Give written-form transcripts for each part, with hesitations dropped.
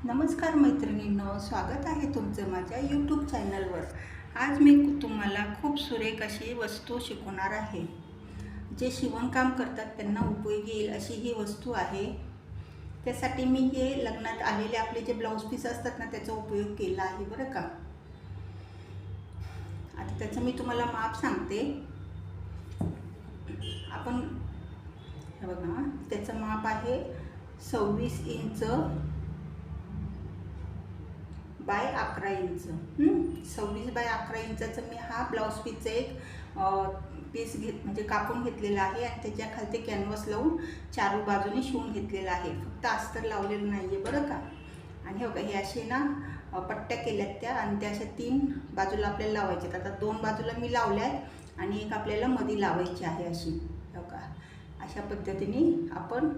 नमस्कार मैत्रिणींनो, स्वागत आहे तुमचं माझ्या यूट्यूब चॅनलवर। आज मी तुम्हाला खूप सुरेख अशी वस्तू शिकवणार आहे। जे शिवणकाम करतात त्यांना उपयोगी येईल अशी ही वस्तू आहे। त्यासाठी मी हे लग्नात आलेले आपले जे ब्लाउज पीस असतात ना त्याचा उपयोग केला आहे बरं का। आता त्याचं मी तुम्हाला माप सांगते। आपण हे बघा, त्याचं माप आहे 26 इंच बाय 11 इंच। 26 बाय 11 इंचाचं मी हा ब्लाउज पीसचा एक पीस म्हणजे कापून घेतलेला आहे आणि त्याच्या खाली कॅनव्हास लावून चार बाजूने शिवून घेतलेला आहे। फक्त अस्तर लावलेलं नाही आहे बरं का। आणि हे बघा, हे असे ना पट्ट्या केल्यात त्या आणि त्या अशा 3 बाजूला आपल्याला लावायच्यात। आता 2 बाजूला मी लावल्यात आणि एक आपल्याला मध्ये लावायची आहे अशी। हे बघा, अशा पद्धतीने आपण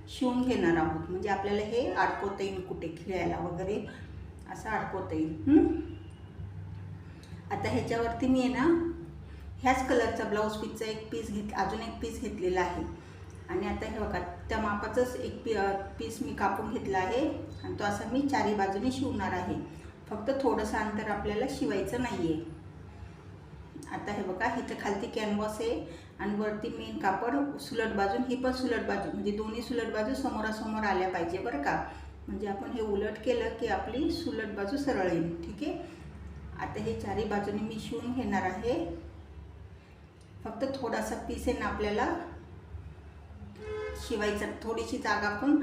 शिवून घेणार आहोत। म्हणजे आपल्याला हे अडकवता येईल, कुठे खेळायला वगैरे असं अडकवता येईल। आता ह्याच्यावरती मी आहे ना ह्याच कलरचा ब्लाउज पीसचा एक पीस अजून एक पीस घेतलेला आहे। आणि आता हे बघा, त्या मापाचंच एक पीस मी कापून घेतला आहे आणि तो असा मी चारी बाजूने शिवणार आहे। फक्त थोडंसं अंतर आपल्याला शिवायचं नाही आहे। आता हे बघा, इथं खालती कॅनव्हास आहे आणि वरती मेन कापड सुलट बाजून, ही पण सुलट बाजू, म्हणजे दोन्ही सुलट बाजू समोरासमोर आल्या पाहिजे बरं का। म्हणजे आपण हे उलट केलं की आपली सुलट बाजू सरळ येईल। ठीक आहे, आता हे चारी बाजूने मी शिवून घेणार आहे। फक्त थोडासा पीस आहे ना आपल्याला शिवायचा, थोडीशी जागा आपण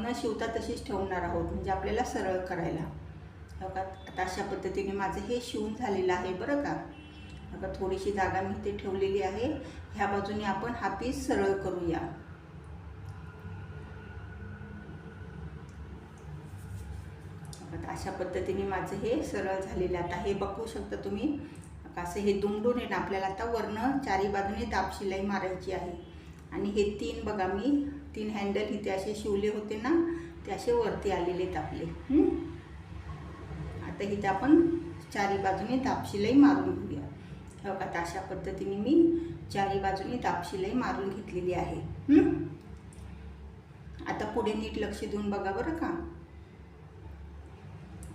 न शिवता तशीच ठेवणार आहोत, म्हणजे आपल्याला सरळ करायला। बघा, आता अशा पद्धतीने माझं हे शिवून झालेलं आहे बरं का। बघा, थोडीशी जागा मी इथे ठेवलेली आहे। ह्या बाजूने आपण हा पीस सरळ करूया। अशा पद्धतीने माझं हे सरळ झालेलं। आता हे बघू शकता तुम्ही, असं हे दुमडून आहे ना आपल्याला आता वरनं चारी बाजूने दाब शिलाई मारायची आहे। आणि हे 3 बघा, मी 3 हँडल इथे असे शिवले होते ना, ते असे वरती आलेले आहेत आपले। आता इथे आपण चारी बाजूने दाब शिलाई मारून घेऊया। बघा, आता अशा पद्धतीने मी चारी बाजूने दाब शिलाई मारून घेतलेली आहे। आता पुढे नीट लक्ष देऊन बघा बरं का।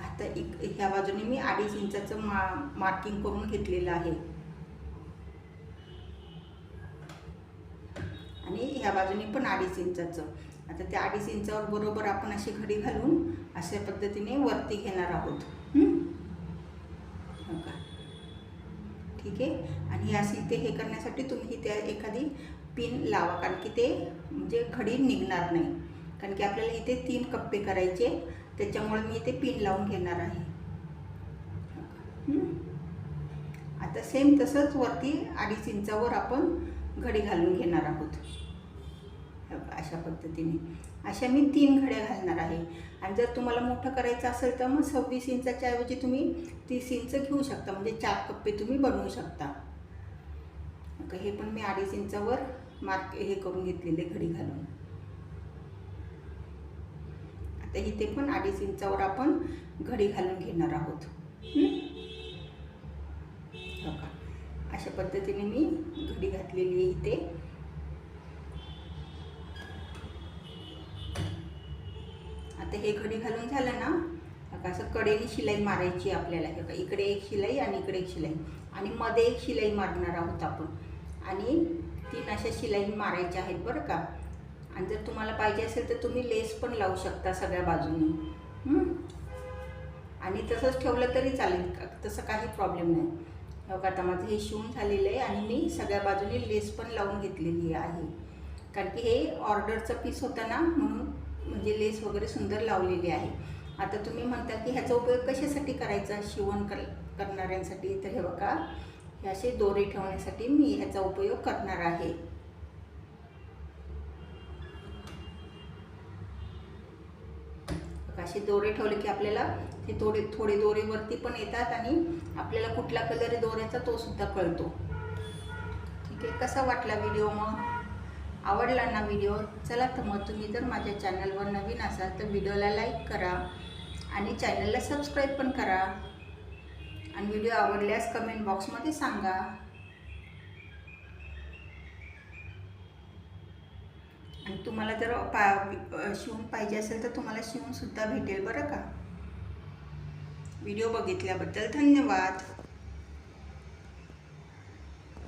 आता ह्या बाजूने मी 2.5 इंचाचं मार्किंग करून घेतलेलं आहे आणि ह्या बाजूने पण 2.5 इंचाचं। आता त्या 2.5 इंचावर बरोबर आपण अशी घडी घालून अशा पद्धतीने वरती घेणार आहोत। ठीक आहे, आणि हे असे इथे हे करण्यासाठी तुम्ही इथे एखादी पिन लावा, कारण की ते म्हणजे घडी निघणार नाही। कारण की आपल्याला इथे 3 कप्पे करायचे, त्याच्यामुळे मी इथे पिन लावून घेणार आहे। आता सेम तसंच वरती 2.5 इंचावर आपण घडी घालून घेणार आहोत। अशा पद्धतीने अशा मी 3 घड्या घालणार आहे। आणि जर तुम्हाला मोठं करायचं असेल तर मग 26 इंचाच्या ऐवजी तुम्ही 30 इंच घेऊ शकता, म्हणजे 4 कप्पे तुम्ही बनवू शकता। हे पण मी 2.5 इंचावर हे करून घेतलेले घडी घालून। आता इथे पण 2.5 इंचावर आपण घडी घालून घेणार आहोत। अशा पद्धतीने मी घडी घातलेली आहे इथे। आता हे घडी घालून झालं ना, असं कडेने शिलाई मारायची आपल्याला। हे बघा, इकडे एक शिलाई आणि इकडे एक शिलाई आणि मध्ये एक शिलाई मारणार आहोत आपण। आणि 3 अशा शिलाई मारायच्या आहेत बरं का। आणि जर तुम्हाला पाहिजे असेल तर तुम्ही लेस पण लावू शकता सगळ्या बाजूनी। आणि तसंच ठेवलं तरी चालेल, तसं काही प्रॉब्लेम नाही। बघा, आता माझं हे शिवून झालेलं आहे आणि मी सगळ्या बाजूनी लेस पण लावून घेतलेली आहे, कारण की हे ऑर्डरचा पीस होता ना, म्हणून म्हणजे लेस वगैरे सुंदर लावलेली आहे। आता तुम्ही म्हणता की ह्याचा उपयोग कशासाठी करायचा शिवण करणाऱ्यांसाठी, तर हे बघा, हे असे दोरे ठेवण्यासाठी मी ह्याचा उपयोग करणार आहे। असे दोरे ठेवले की आपल्याला हे थोडे दोरे वरती पण येतात आणि आपल्याला कुठला कलर आहे दोऱ्याचा तो सुद्धा कळतो। ठीक आहे, कसा वाटला व्हिडिओ? मग आवडला ना व्हिडिओ? चला तर मग तुम्ही जर माझ्या चॅनलवर नवीन असाल तर व्हिडिओला लाईक करा आणि चॅनलला सबस्क्राईब पण करा। आणि व्हिडिओ आवडल्यास कमेंट बॉक्समध्ये सांगा। आणि तुम्हाला जर शिवून पाहिजे असेल तर तुम्हाला शिवूनसुद्धा भेटेल बरं का. व्हिडिओ बघितल्याबद्दल धन्यवाद.